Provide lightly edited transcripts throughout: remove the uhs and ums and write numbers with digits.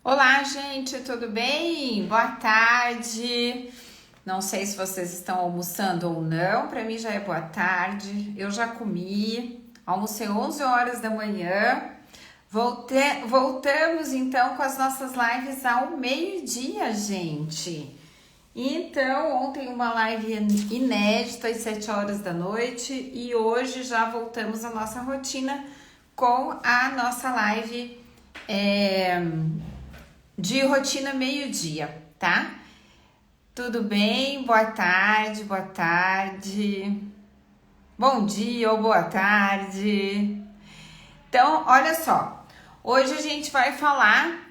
Olá, gente, tudo bem? Boa tarde. Não sei se vocês estão almoçando ou não, para mim já é boa tarde. Eu já comi, almocei 11 horas da manhã. Voltamos então com as nossas lives ao meio-dia, gente. Então, ontem uma live inédita às 7 horas da noite e hoje já voltamos à nossa rotina com a nossa live. De rotina meio-dia, tá? Tudo bem? Boa tarde, boa tarde. Bom dia ou boa tarde. Então, olha só. Hoje a gente vai falar,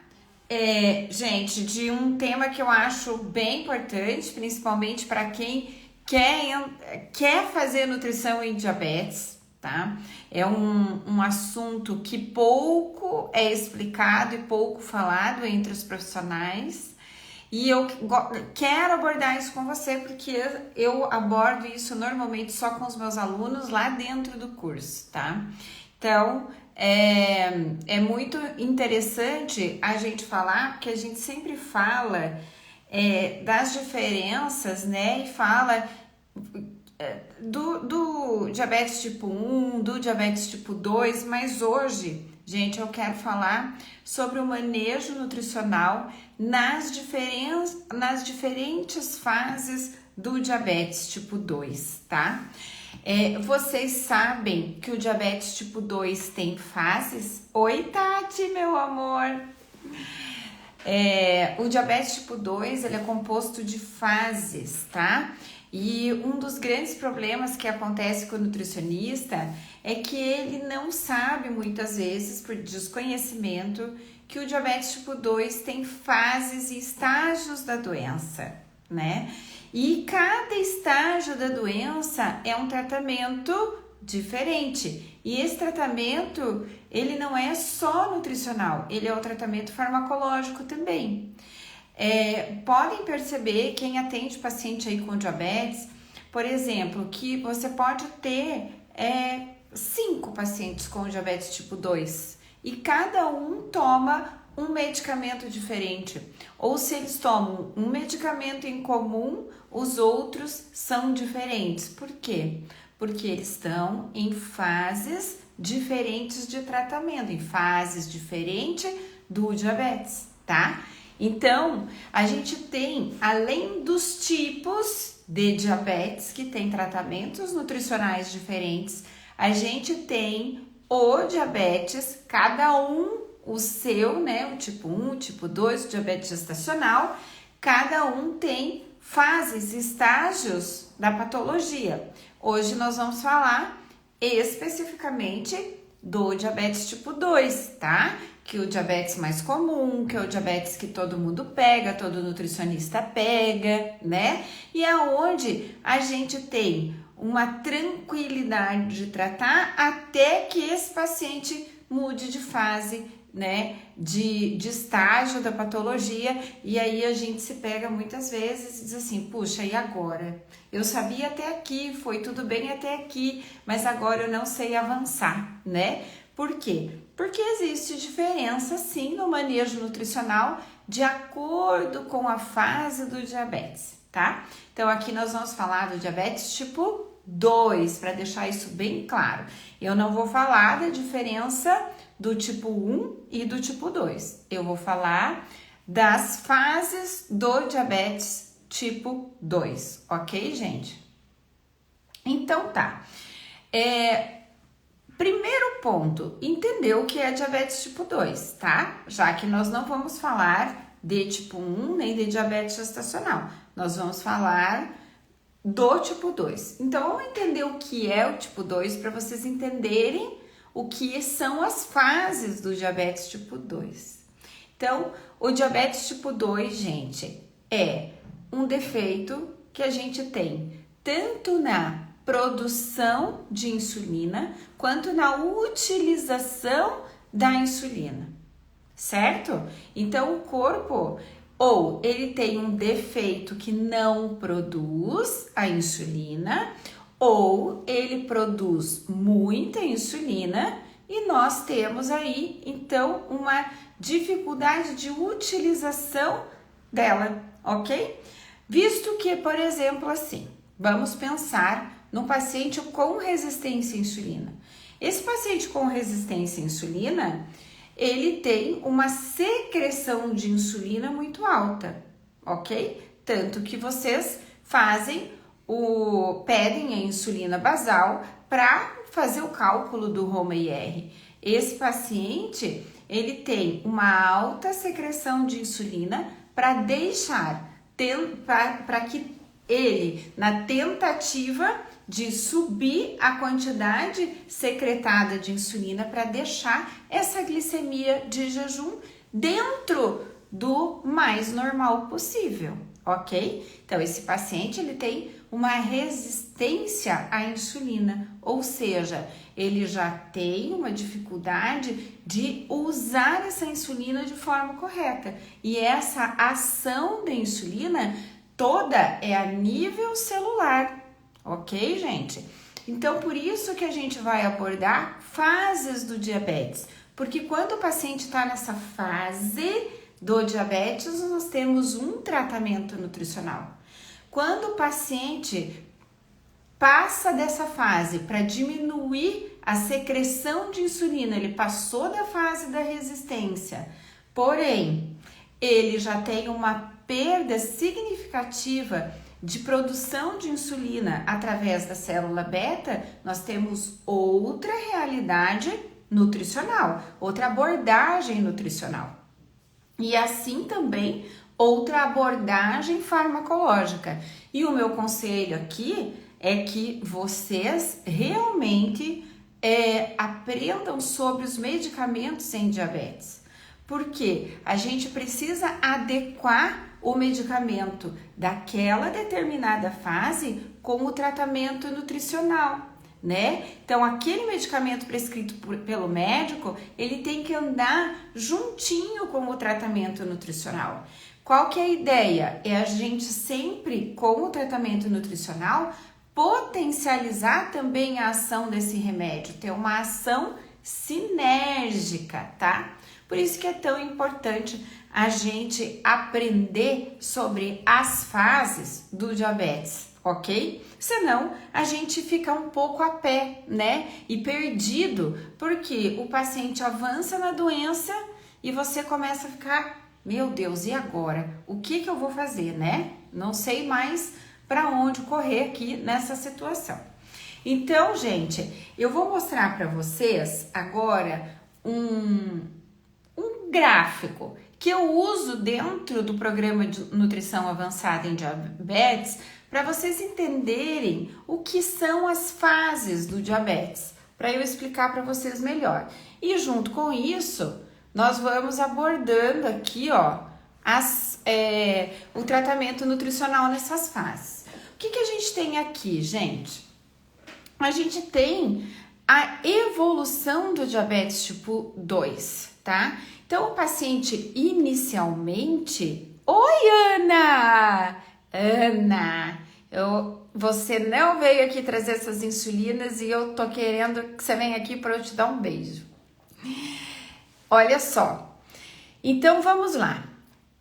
gente, de um tema que eu acho bem importante, principalmente para quem quer fazer nutrição em diabetes, tá? É um assunto que pouco é explicado e pouco falado entre os profissionais. E eu quero abordar isso com você porque eu abordo isso normalmente só com os meus alunos lá dentro do curso, tá? Então, é muito interessante a gente falar, porque a gente sempre fala das diferenças, né? E fala do diabetes tipo 1, do diabetes tipo 2, mas hoje, gente, eu quero falar sobre o manejo nutricional nas diferentes fases do diabetes tipo 2, tá? Vocês sabem que o diabetes tipo 2 tem fases? Oi, Tati, meu amor! O diabetes tipo 2, ele é composto de fases, tá? E um dos grandes problemas que acontece com o nutricionista é que ele não sabe muitas vezes, por desconhecimento, que o diabetes tipo 2 tem fases e estágios da doença, né? E cada estágio da doença é um tratamento diferente. E esse tratamento, ele não é só nutricional, ele é um tratamento farmacológico também. Podem perceber, quem atende paciente aí com diabetes, por exemplo, que você pode ter 5 pacientes com diabetes tipo 2 e cada um toma um medicamento diferente. Ou se eles tomam um medicamento em comum, os outros são diferentes. Por quê? Porque eles estão em fases diferentes de tratamento, em fases diferentes do diabetes, tá? Então, a gente tem, além dos tipos de diabetes, que tem tratamentos nutricionais diferentes, a gente tem o diabetes, cada um o seu, né? O tipo 1, o tipo 2, o diabetes gestacional, cada um tem fases, estágios da patologia. Hoje nós vamos falar especificamente do diabetes tipo 2, tá? Que o diabetes mais comum, que é o diabetes que todo mundo pega, todo nutricionista pega, né? E é onde a gente tem uma tranquilidade de tratar até que esse paciente mude de fase, né, de estágio da patologia, e aí a gente se pega muitas vezes e diz assim, puxa, e agora? Eu sabia até aqui, foi tudo bem até aqui, mas agora eu não sei avançar, né? Por quê? Porque existe diferença sim no manejo nutricional de acordo com a fase do diabetes, tá? Então aqui nós vamos falar do diabetes tipo 2, para deixar isso bem claro. Eu não vou falar da diferença do tipo 1 e do tipo 2. Eu vou falar das fases do diabetes tipo 2, ok, gente? Então tá. Primeiro ponto, entender o que é diabetes tipo 2, tá? Já que nós não vamos falar de tipo 1 nem de diabetes gestacional. Nós vamos falar do tipo 2. Então, vamos entender o que é o tipo 2 para vocês entenderem o que são as fases do diabetes tipo 2. Então, o diabetes tipo 2, gente, é um defeito que a gente tem tanto na produção de insulina quanto na utilização da insulina, certo? Então, o corpo ou ele tem um defeito que não produz a insulina, ou ele produz muita insulina e nós temos aí, então, uma dificuldade de utilização dela, ok? Visto que, por exemplo, assim, vamos pensar no paciente com resistência à insulina. Esse paciente com resistência à insulina, ele tem uma secreção de insulina muito alta, ok? Tanto que vocês pedem a insulina basal para fazer o cálculo do HOMA-IR. Esse paciente, ele tem uma alta secreção de insulina para que ele, na tentativa de subir a quantidade secretada de insulina para deixar essa glicemia de jejum dentro do mais normal possível, ok? Então, esse paciente, ele tem uma resistência à insulina, ou seja, ele já tem uma dificuldade de usar essa insulina de forma correta. E essa ação da insulina toda é a nível celular, ok, gente? Então, por isso que a gente vai abordar fases do diabetes, porque quando o paciente está nessa fase do diabetes, nós temos um tratamento nutricional. Quando o paciente passa dessa fase para diminuir a secreção de insulina, ele passou da fase da resistência, porém, ele já tem uma perda significativa de produção de insulina através da célula beta, nós temos outra realidade nutricional, outra abordagem nutricional. E assim também outra abordagem farmacológica. E o meu conselho aqui é que vocês realmente aprendam sobre os medicamentos em diabetes. Porque a gente precisa adequar o medicamento daquela determinada fase com o tratamento nutricional, né? Então, aquele medicamento prescrito pelo médico, ele tem que andar juntinho com o tratamento nutricional. Qual que é a ideia? É a gente sempre, com o tratamento nutricional, potencializar também a ação desse remédio, ter uma ação sinérgica, tá? Por isso que é tão importante a gente aprender sobre as fases do diabetes, ok? Senão a gente fica um pouco a pé, né? E perdido, porque o paciente avança na doença e você começa a ficar, meu Deus, e agora? O que eu vou fazer, né? Não sei mais para onde correr aqui nessa situação. Então, gente, eu vou mostrar para vocês agora um gráfico que eu uso dentro do programa de nutrição avançada em diabetes para vocês entenderem o que são as fases do diabetes, para eu explicar para vocês melhor. E junto com isso, nós vamos abordando aqui, ó, o tratamento nutricional nessas fases. O que a gente tem aqui, gente? A gente tem a evolução do diabetes tipo 2, tá? Então, o paciente inicialmente... Oi, Ana! Ana, você não veio aqui trazer essas insulinas e eu tô querendo que você venha aqui para eu te dar um beijo. Olha só. Então, vamos lá.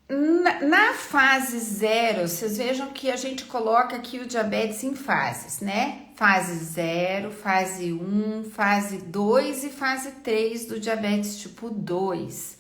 Na fase 0, vocês vejam que a gente coloca aqui o diabetes em fases, né? Fase 0, fase 1, fase 2 e fase 3 do diabetes tipo 2.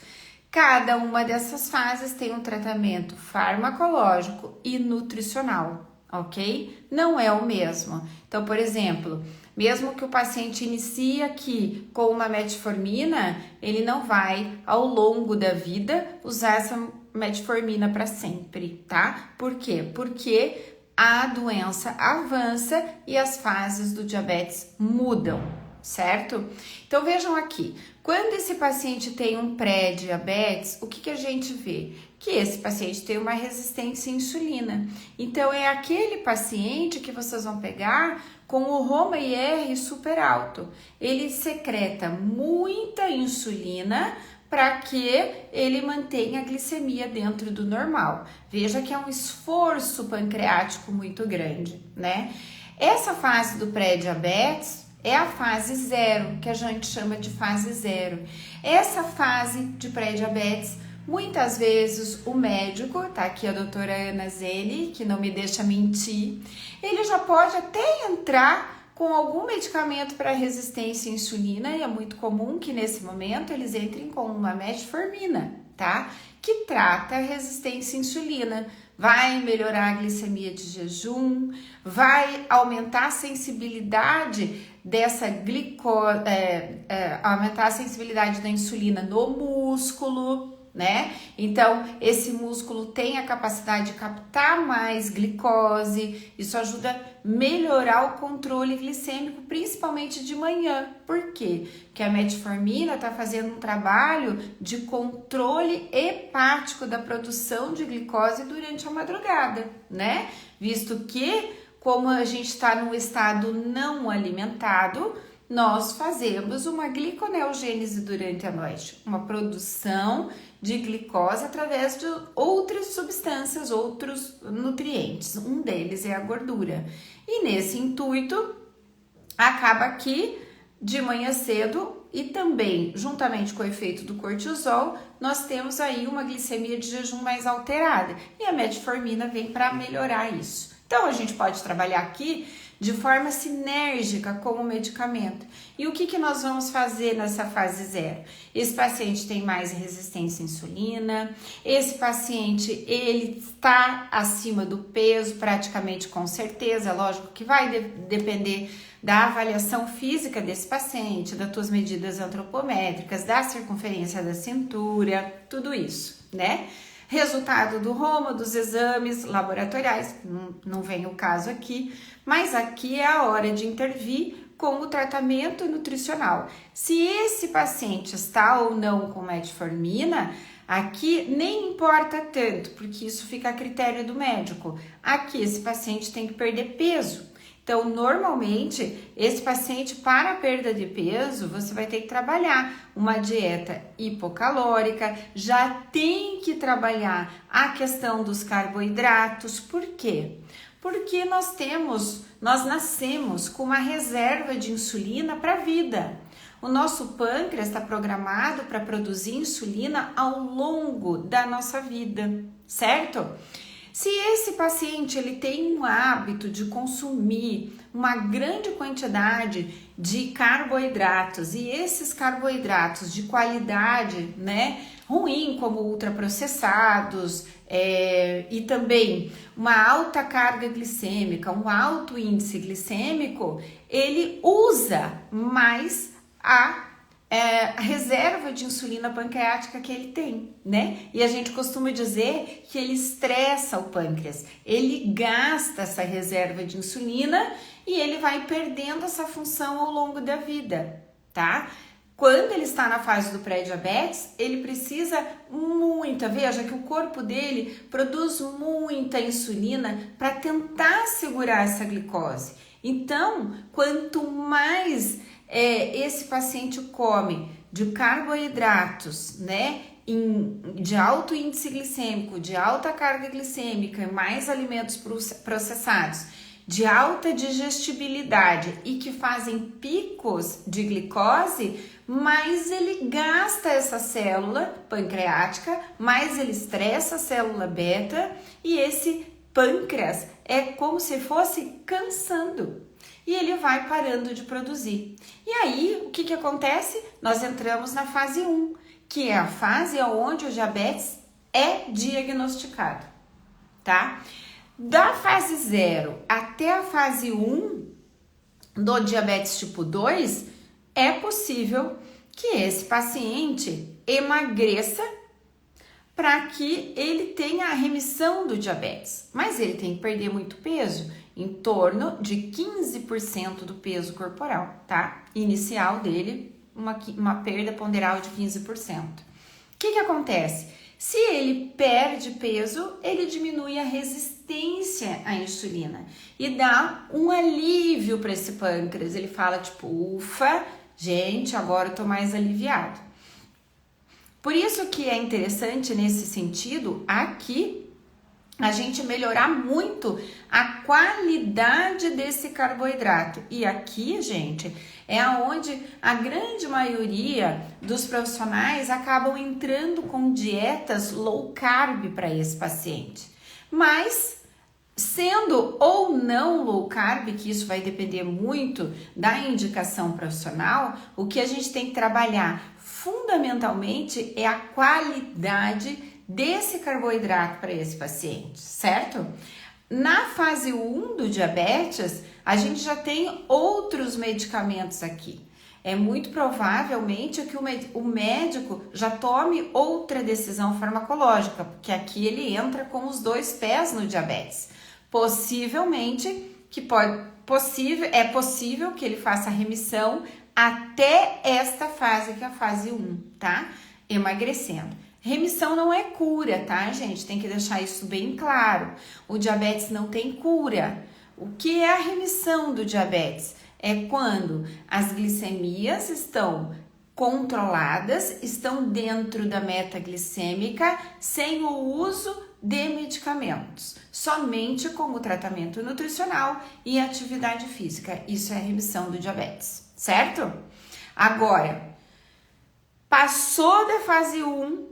Cada uma dessas fases tem um tratamento farmacológico e nutricional, ok? Não é o mesmo. Então, por exemplo, mesmo que o paciente inicie aqui com uma metformina, ele não vai, ao longo da vida, usar essa metformina para sempre, tá? Por quê? Porque a doença avança e as fases do diabetes mudam, certo? Então, vejam aqui, quando esse paciente tem um pré-diabetes, o que a gente vê? Que esse paciente tem uma resistência à insulina. Então, é aquele paciente que vocês vão pegar com o HOMA-IR super alto. Ele secreta muita insulina para que ele mantenha a glicemia dentro do normal. Veja que é um esforço pancreático muito grande, né? Essa fase do pré-diabetes, é a fase 0, que a gente chama de fase 0. Essa fase de pré-diabetes, muitas vezes o médico, tá aqui a doutora Ana Zeli, que não me deixa mentir, ele já pode até entrar com algum medicamento para resistência à insulina, e é muito comum que nesse momento eles entrem com uma metformina, tá? Que trata a resistência à insulina, vai melhorar a glicemia de jejum, vai aumentar a sensibilidade dessa aumentar a sensibilidade da insulina no músculo, né? Então, esse músculo tem a capacidade de captar mais glicose, isso ajuda a melhorar o controle glicêmico, principalmente de manhã. Por quê? Porque a metformina está fazendo um trabalho de controle hepático da produção de glicose durante a madrugada, né? Visto que, como a gente está num estado não alimentado, nós fazemos uma gliconeogênese durante a noite, uma produção de glicose através de outras substâncias, outros nutrientes. Um deles é a gordura. E nesse intuito, acaba que de manhã cedo e também juntamente com o efeito do cortisol, nós temos aí uma glicemia de jejum mais alterada. E a metformina vem para melhorar isso. Então, a gente pode trabalhar aqui de forma sinérgica como medicamento. E o que nós vamos fazer nessa fase 0? Esse paciente tem mais resistência à insulina, esse paciente ele está acima do peso, praticamente com certeza, lógico que vai depender da avaliação física desse paciente, das tuas medidas antropométricas, da circunferência da cintura, tudo isso, né? Resultado do Roma, dos exames laboratoriais, não vem o caso aqui, mas aqui é a hora de intervir com o tratamento nutricional. Se esse paciente está ou não com metformina, aqui nem importa tanto, porque isso fica a critério do médico. Aqui esse paciente tem que perder peso. Então, normalmente, esse paciente, para a perda de peso, você vai ter que trabalhar uma dieta hipocalórica, já tem que trabalhar a questão dos carboidratos. Por quê? Porque nós nascemos com uma reserva de insulina para a vida. O nosso pâncreas está programado para produzir insulina ao longo da nossa vida, certo? Se esse paciente ele tem um hábito de consumir uma grande quantidade de carboidratos e esses carboidratos de qualidade, né, ruim, como ultraprocessados, e também uma alta carga glicêmica, um alto índice glicêmico, ele usa mais a reserva de insulina pancreática que ele tem, né? E a gente costuma dizer que ele estressa o pâncreas, ele gasta essa reserva de insulina e ele vai perdendo essa função ao longo da vida, tá? Quando ele está na fase do pré-diabetes, ele precisa veja que o corpo dele produz muita insulina para tentar segurar essa glicose. Então, quanto mais esse paciente come de carboidratos, né, de alto índice glicêmico, de alta carga glicêmica, mais alimentos processados, de alta digestibilidade e que fazem picos de glicose, mais ele gasta essa célula pancreática, mais ele estressa a célula beta e esse pâncreas é como se fosse cansando. E ele vai parando de produzir. E aí, o que acontece? Nós entramos na fase 1, que é a fase onde o diabetes é diagnosticado, tá? Da fase 0 até a fase 1 do diabetes tipo 2, é possível que esse paciente emagreça para que ele tenha a remissão do diabetes. Mas ele tem que perder muito peso, em torno de 15% do peso corporal, tá? Inicial dele, uma perda ponderal de 15%. O que acontece? Se ele perde peso, ele diminui a resistência à insulina e dá um alívio para esse pâncreas. Ele fala tipo, ufa, gente, agora eu tô mais aliviado. Por isso que é interessante nesse sentido aqui a gente melhorar muito a qualidade desse carboidrato. E aqui, gente, é aonde a grande maioria dos profissionais acabam entrando com dietas low carb para esse paciente. Mas, sendo ou não low carb, que isso vai depender muito da indicação profissional, o que a gente tem que trabalhar fundamentalmente é a qualidade desse carboidrato para esse paciente, certo? Na fase 1 do diabetes, a gente já tem outros medicamentos aqui. É muito provavelmente que o médico já tome outra decisão farmacológica, porque aqui ele entra com os 2 pés no diabetes. Possivelmente, é possível que ele faça remissão até esta fase, que é a fase 1, tá? Emagrecendo. Remissão não é cura, tá, gente? Tem que deixar isso bem claro. O diabetes não tem cura. O que é a remissão do diabetes? É quando as glicemias estão controladas, estão dentro da meta glicêmica, sem o uso de medicamentos, somente com o tratamento nutricional e atividade física. Isso é a remissão do diabetes, certo? Agora, passou da fase 1,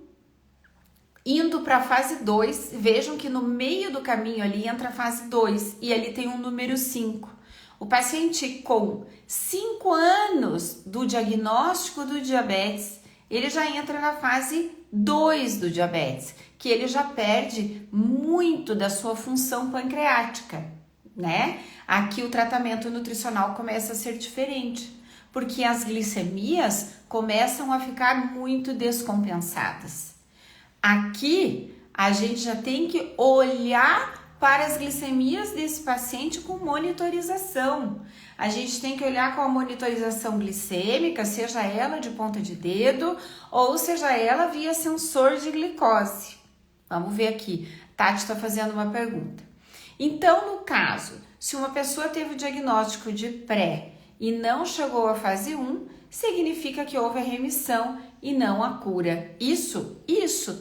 indo para a fase 2, vejam que no meio do caminho ali entra a fase 2 e ali tem um número 5. O paciente com 5 anos do diagnóstico do diabetes, ele já entra na fase 2 do diabetes, que ele já perde muito da sua função pancreática, né? Aqui o tratamento nutricional começa a ser diferente, porque as glicemias começam a ficar muito descompensadas. Aqui, a gente já tem que olhar para as glicemias desse paciente com monitorização. A gente tem que olhar com a monitorização glicêmica, seja ela de ponta de dedo ou seja ela via sensor de glicose. Vamos ver aqui. Tati está fazendo uma pergunta. Então, no caso, se uma pessoa teve o diagnóstico de pré e não chegou à fase 1, significa que houve a remissão e não a cura. Isso,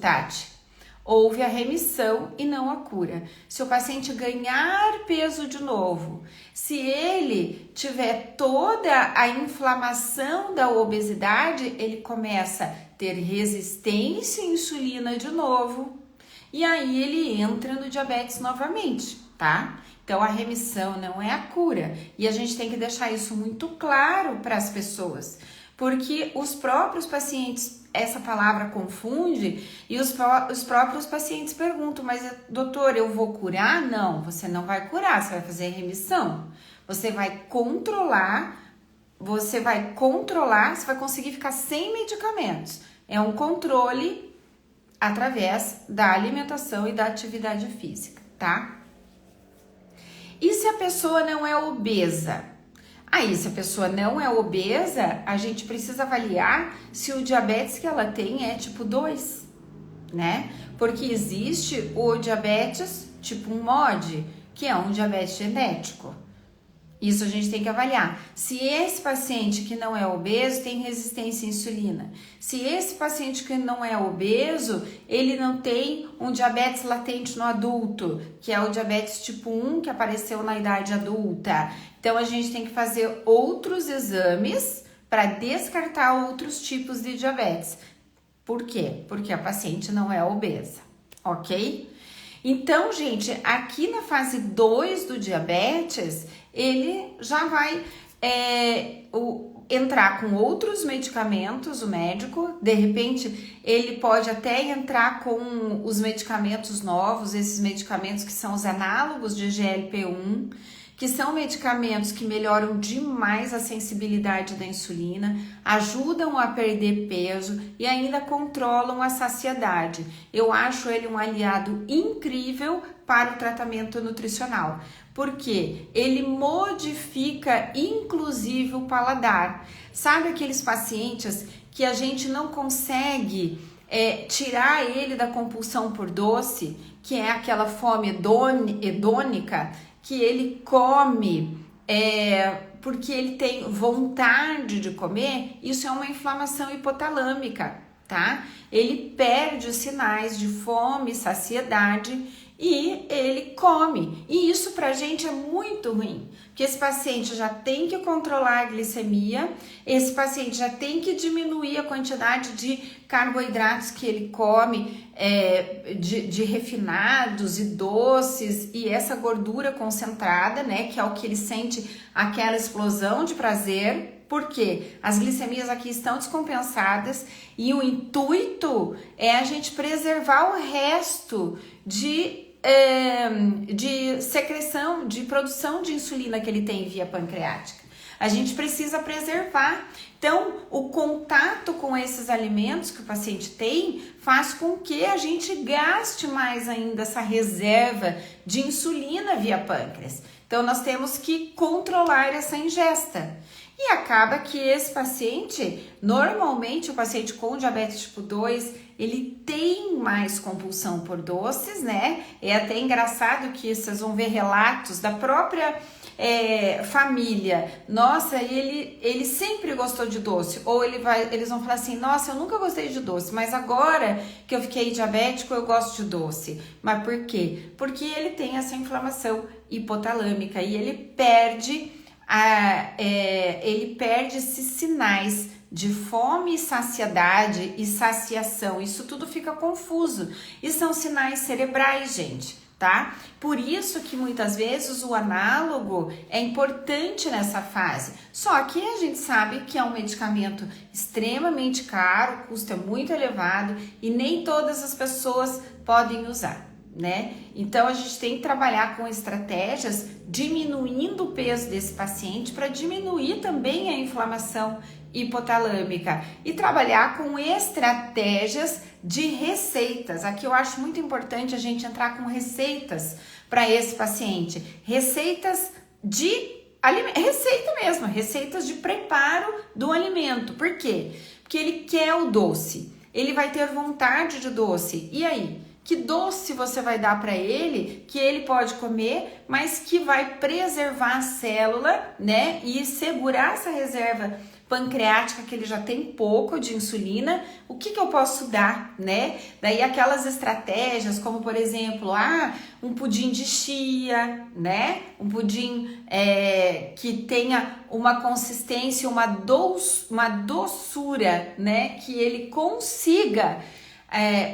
Tati. Houve a remissão e não a cura. Se o paciente ganhar peso de novo, se ele tiver toda a inflamação da obesidade, ele começa a ter resistência à insulina de novo e aí ele entra no diabetes novamente, tá? Então, a remissão não é a cura e a gente tem que deixar isso muito claro para as pessoas, porque os próprios pacientes, essa palavra confunde e os próprios pacientes perguntam, mas doutor, eu vou curar? Não, você não vai curar, você vai fazer remissão, você vai controlar, você vai conseguir ficar sem medicamentos. É um controle através da alimentação e da atividade física, tá? E se a pessoa não é obesa? Aí, se a pessoa não é obesa, a gente precisa avaliar se o diabetes que ela tem é tipo 2, né? Porque existe o diabetes tipo 1 MOD, que é um diabetes genético. Isso a gente tem que avaliar. Se esse paciente que não é obeso tem resistência à insulina, se esse paciente que não é obeso, ele não tem um diabetes latente no adulto, que é o diabetes tipo 1 que apareceu na idade adulta. Então, a gente tem que fazer outros exames para descartar outros tipos de diabetes. Por quê? Porque a paciente não é obesa, ok? Então, gente, aqui na fase 2 do diabetes, ele já vai entrar com outros medicamentos, o médico, de repente, ele pode até entrar com os medicamentos novos, esses medicamentos que são os análogos de GLP-1, que são medicamentos que melhoram demais a sensibilidade da insulina, ajudam a perder peso e ainda controlam a saciedade. Eu acho ele um aliado incrível para o tratamento nutricional, porque ele modifica inclusive o paladar. Sabe aqueles pacientes que a gente não consegue tirar ele da compulsão por doce, que é aquela fome hedônica, que ele come porque ele tem vontade de comer? Isso é uma inflamação hipotalâmica, tá? Ele perde os sinais de fome, saciedade e ele come. E isso pra gente é muito ruim, porque esse paciente já tem que controlar a glicemia, esse paciente já tem que diminuir a quantidade de carboidratos que ele come, de refinados e doces, e essa gordura concentrada, né, que é o que ele sente aquela explosão de prazer. Porque as glicemias aqui estão descompensadas e o intuito é a gente preservar o resto de secreção, de produção de insulina que ele tem via pancreática. A gente precisa preservar. Então, o contato com esses alimentos que o paciente tem faz com que a gente gaste mais ainda essa reserva de insulina via pâncreas. Então, nós temos que controlar essa ingesta. E acaba que esse paciente, normalmente o paciente com diabetes tipo 2, ele tem mais compulsão por doces, né? É até engraçado que vocês vão ver relatos da própria família. Nossa, ele sempre gostou de doce. Ou eles vão falar assim, nossa, eu nunca gostei de doce, mas agora que eu fiquei diabético, eu gosto de doce. Mas por quê? Porque ele tem essa inflamação hipotalâmica e ele perde esses sinais de fome e saciedade e saciação. Isso tudo fica confuso e são sinais cerebrais, gente, tá? Por isso que muitas vezes o análogo é importante nessa fase. Só que a gente sabe que é um medicamento extremamente caro, o custo é muito elevado e nem todas as pessoas podem usar, né? Então a gente tem que trabalhar com estratégias diminuindo o peso desse paciente para diminuir também a inflamação hipotalâmica e trabalhar com estratégias de receitas. Aqui eu acho muito importante a gente entrar com receitas para esse paciente, receitas receitas de preparo do alimento. Por quê? Porque ele quer o doce, ele vai ter vontade de doce. E aí? Que doce você vai dar para ele, que ele pode comer, mas que vai preservar a célula, né? E segurar essa reserva pancreática que ele já tem pouco de insulina. O que eu posso dar, né? Daí aquelas estratégias como, por exemplo, um pudim de chia, né? Um pudim que tenha uma consistência, uma doçura, né? Que ele consiga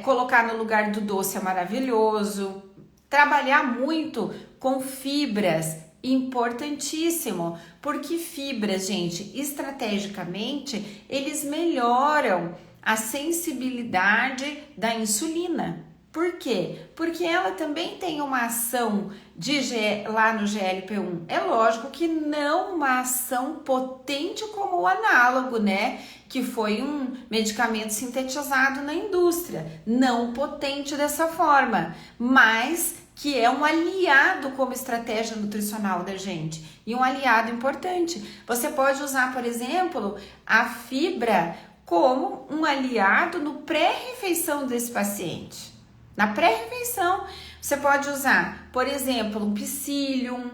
colocar no lugar do doce é maravilhoso. Trabalhar muito com fibras, importantíssimo, porque fibras, gente, estrategicamente, eles melhoram a sensibilidade da insulina. Por quê? Porque ela também tem uma ação lá no GLP-1. É lógico que não uma ação potente como o análogo, né? Que foi um medicamento sintetizado na indústria. Não potente dessa forma, mas que é um aliado como estratégia nutricional da gente. E um aliado importante. Você pode usar, por exemplo, a fibra como um aliado no pré-refeição desse paciente. Na pré-refeição, você pode usar, por exemplo, um psyllium,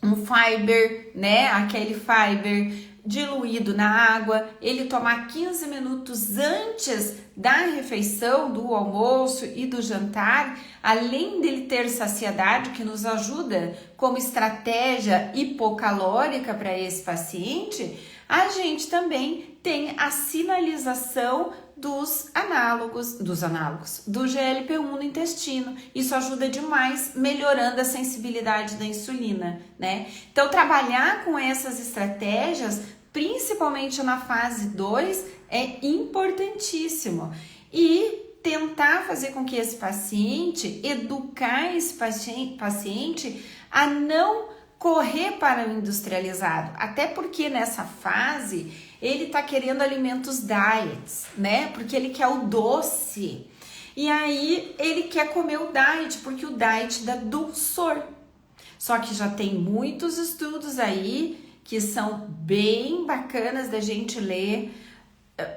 um fiber, né? Aquele fiber diluído na água, ele tomar 15 minutos antes da refeição, do almoço e do jantar, além dele ter saciedade, que nos ajuda como estratégia hipocalórica para esse paciente, a gente também tem a sinalização dos análogos, do GLP-1 no intestino. Isso ajuda demais, melhorando a sensibilidade da insulina, né? Então, trabalhar com essas estratégias, principalmente na fase 2, é importantíssimo. E tentar fazer com que esse paciente, educar esse paciente a não correr para o industrializado, até porque nessa fase ele tá querendo alimentos diets, né? Porque ele quer o doce. E aí ele quer comer o diet, porque o diet dá dulçor. Só que já tem muitos estudos aí que são bem bacanas da gente ler,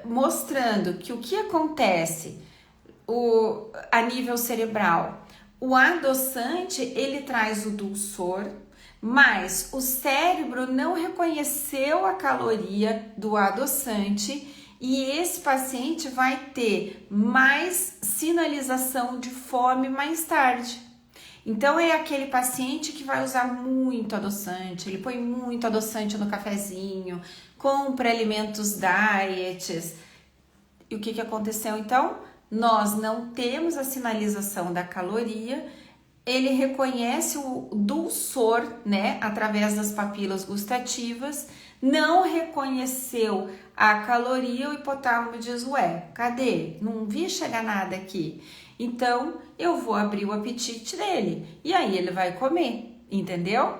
mostrando que o que acontece a nível cerebral, o adoçante ele traz o dulçor, mas o cérebro não reconheceu a caloria do adoçante e esse paciente vai ter mais sinalização de fome mais tarde. Então é aquele paciente que vai usar muito adoçante, ele põe muito adoçante no cafezinho, compra alimentos diets. E o que aconteceu então? Nós não temos a sinalização da caloria, ele reconhece o dulçor, né, através das papilas gustativas, não reconheceu a caloria, o hipotálamo diz, ué, cadê? Não vi chegar nada aqui. Então, eu vou abrir o apetite dele e aí ele vai comer, entendeu?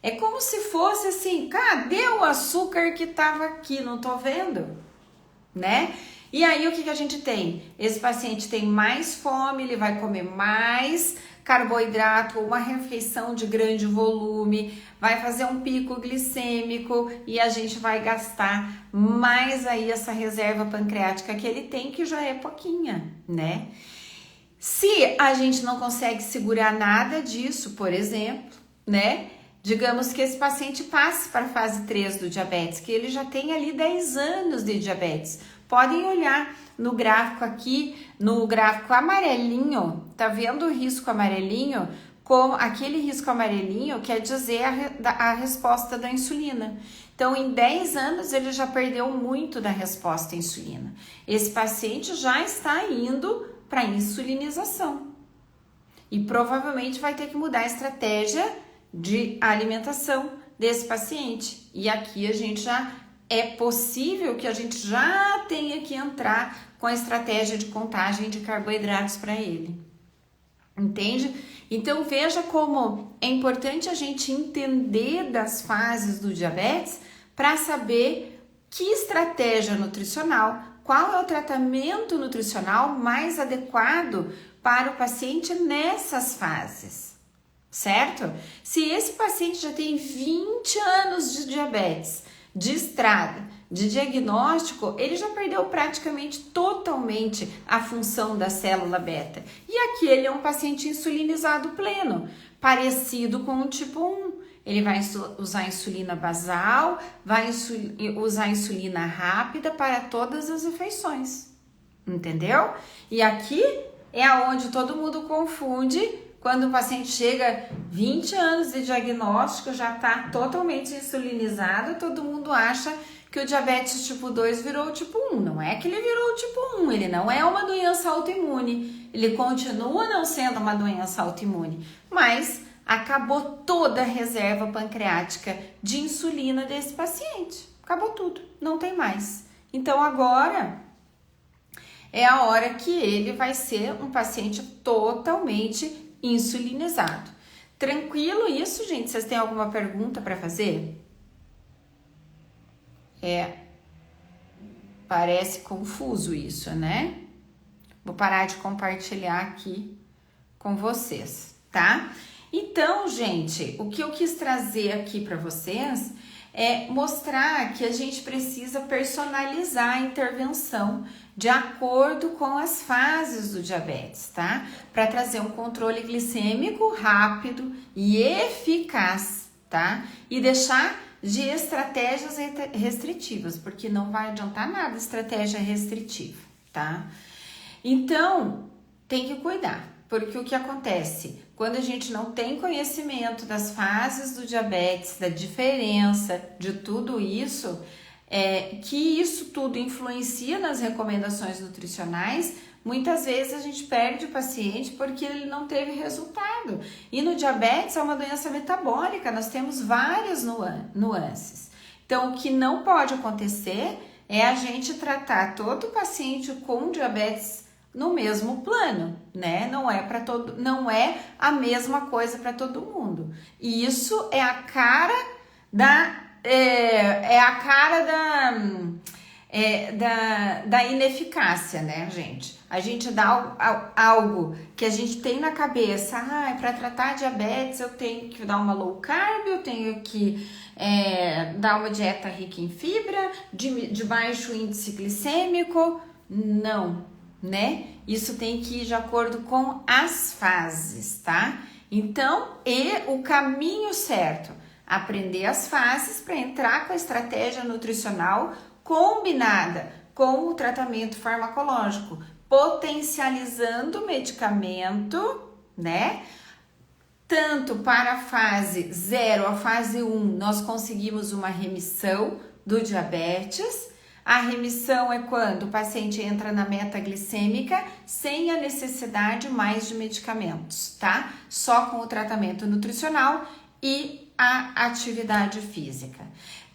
É como se fosse assim, cadê o açúcar que estava aqui? Não tô vendo, né? E aí o que a gente tem? Esse paciente tem mais fome, ele vai comer mais carboidrato, uma refeição de grande volume, vai fazer um pico glicêmico e a gente vai gastar mais aí essa reserva pancreática que ele tem, que já é pouquinha, né? Se a gente não consegue segurar nada disso, por exemplo, né? Digamos que esse paciente passe para a fase 3 do diabetes, que ele já tem ali 10 anos de diabetes. Podem olhar no gráfico aqui, no gráfico amarelinho, tá vendo o risco amarelinho? Como aquele risco amarelinho quer dizer a resposta da insulina. Então, em 10 anos, ele já perdeu muito da resposta à insulina. Esse paciente já está indo para insulinização e provavelmente vai ter que mudar a estratégia de alimentação desse paciente. E aqui a gente já é possível que a gente já tenha que entrar com a estratégia de contagem de carboidratos para ele. Entende? Então veja como é importante a gente entender das fases do diabetes para saber que estratégia nutricional, qual é o tratamento nutricional mais adequado para o paciente nessas fases, certo? Se esse paciente já tem 20 anos de diabetes, de estrada, de diagnóstico, ele já perdeu praticamente totalmente a função da célula beta. E aqui ele é um paciente insulinizado pleno, parecido com o tipo 1. Ele vai usar insulina basal, vai usar insulina rápida para todas as refeições, entendeu? E aqui é aonde todo mundo confunde. Quando o paciente chega 20 anos de diagnóstico, já está totalmente insulinizado, todo mundo acha que o diabetes tipo 2 virou tipo 1. Não é que ele virou tipo 1, ele não é uma doença autoimune, ele continua não sendo uma doença autoimune, mas acabou toda a reserva pancreática de insulina desse paciente. Acabou tudo, não tem mais. Então agora é a hora que ele vai ser um paciente totalmente insulinizado. Tranquilo isso, gente? Vocês têm alguma pergunta para fazer? Parece confuso isso, né? Vou parar de compartilhar aqui com vocês, tá? Então, gente, o que eu quis trazer aqui para vocês é mostrar que a gente precisa personalizar a intervenção de acordo com as fases do diabetes, tá? Para trazer um controle glicêmico rápido e eficaz, tá? E deixar de estratégias restritivas, porque não vai adiantar nada estratégia restritiva, tá? Então, tem que cuidar, porque o que acontece? Quando a gente não tem conhecimento das fases do diabetes, da diferença de tudo isso, que isso tudo influencia nas recomendações nutricionais, muitas vezes a gente perde o paciente porque ele não teve resultado. E no diabetes é uma doença metabólica, nós temos várias nuances. Então, o que não pode acontecer é a gente tratar todo paciente com diabetes no mesmo plano, né? Não é a mesma coisa para todo mundo. E isso é a cara da ineficácia, né, gente? A gente dá algo que a gente tem na cabeça, para tratar diabetes eu tenho que dar uma low carb, eu tenho que dar uma dieta rica em fibra, de baixo índice glicêmico. Não, né? Isso tem que ir de acordo com as fases, tá? Então, o caminho certo, aprender as fases para entrar com a estratégia nutricional combinada com o tratamento farmacológico, potencializando o medicamento, né? tanto para a fase 0, a fase 1, nós conseguimos uma remissão do diabetes. A remissão é quando o paciente entra na meta glicêmica sem a necessidade mais de medicamentos, tá? Só com o tratamento nutricional e a atividade física.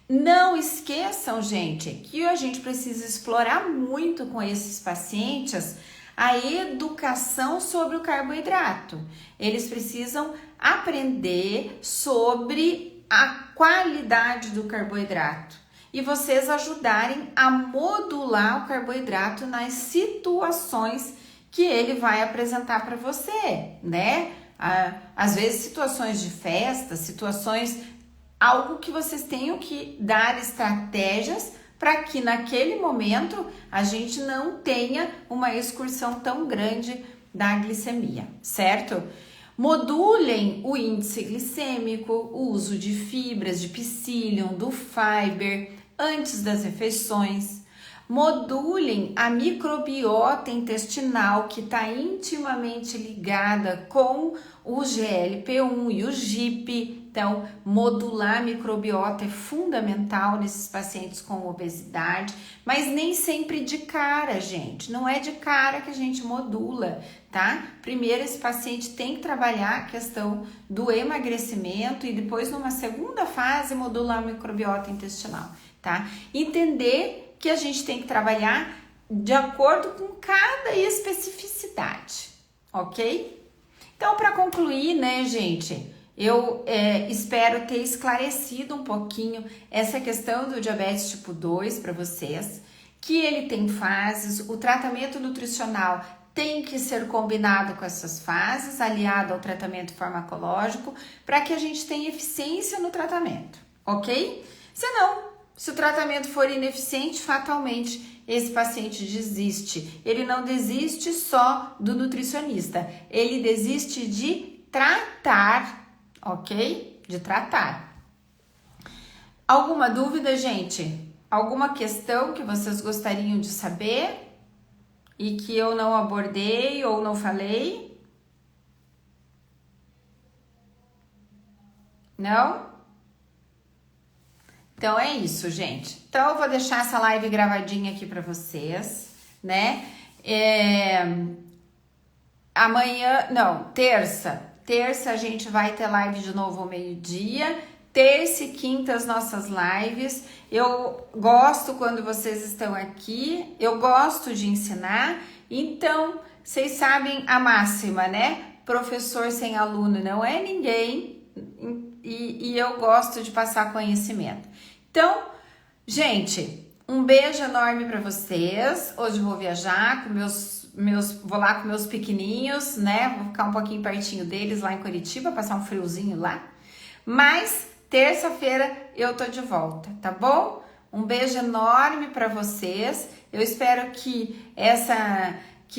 Não esqueçam, gente, que a gente precisa explorar muito com esses pacientes a educação sobre o carboidrato. Eles precisam aprender sobre a qualidade do carboidrato e vocês ajudarem a modular o carboidrato nas situações que ele vai apresentar para você, né? Às vezes situações de festa, situações, algo que vocês tenham que dar estratégias para que naquele momento a gente não tenha uma excursão tão grande da glicemia, certo? Modulem o índice glicêmico, o uso de fibras, de psyllium, do fiber antes das refeições. Modulem a microbiota intestinal, que está intimamente ligada com o GLP-1 e o GIP. Então, modular a microbiota é fundamental nesses pacientes com obesidade, mas nem sempre de cara, gente. Não é de cara que a gente modula, tá? Primeiro, esse paciente tem que trabalhar a questão do emagrecimento e depois, numa segunda fase, modular a microbiota intestinal, tá? Entender que a gente tem que trabalhar de acordo com cada especificidade, ok? Então, para concluir, né, gente, eu espero ter esclarecido um pouquinho essa questão do diabetes tipo 2 para vocês, que ele tem fases, o tratamento nutricional tem que ser combinado com essas fases, aliado ao tratamento farmacológico, para que a gente tenha eficiência no tratamento, ok? Se o tratamento for ineficiente, fatalmente esse paciente desiste. Ele não desiste só do nutricionista, ele desiste de tratar, ok? De tratar. Alguma dúvida, gente? Alguma questão que vocês gostariam de saber e que eu não abordei ou não falei? Não? Então é isso, gente. Então eu vou deixar essa live gravadinha aqui para vocês, né? Terça a gente vai ter live de novo ao meio-dia. Terça e quinta as nossas lives. Eu gosto quando vocês estão aqui, eu gosto de ensinar. Então, vocês sabem a máxima, né? Professor sem aluno não é ninguém. E eu gosto de passar conhecimento. Então, gente, um beijo enorme para vocês. Hoje eu vou viajar com vou lá com meus pequenininhos, né? Vou ficar um pouquinho pertinho deles lá em Curitiba, passar um friozinho lá. Mas terça-feira eu tô de volta, tá bom? Um beijo enorme para vocês. Eu espero que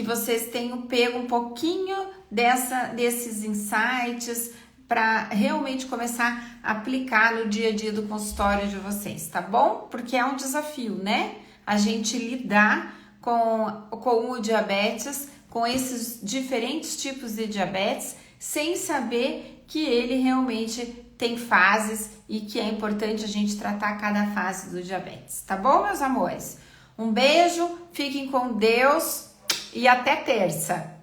vocês tenham pego um pouquinho desses insights para realmente começar a aplicar no dia a dia do consultório de vocês, tá bom? Porque é um desafio, né? A gente lidar com o diabetes, com esses diferentes tipos de diabetes, sem saber que ele realmente tem fases e que é importante a gente tratar cada fase do diabetes, tá bom, meus amores? Um beijo, fiquem com Deus e até terça!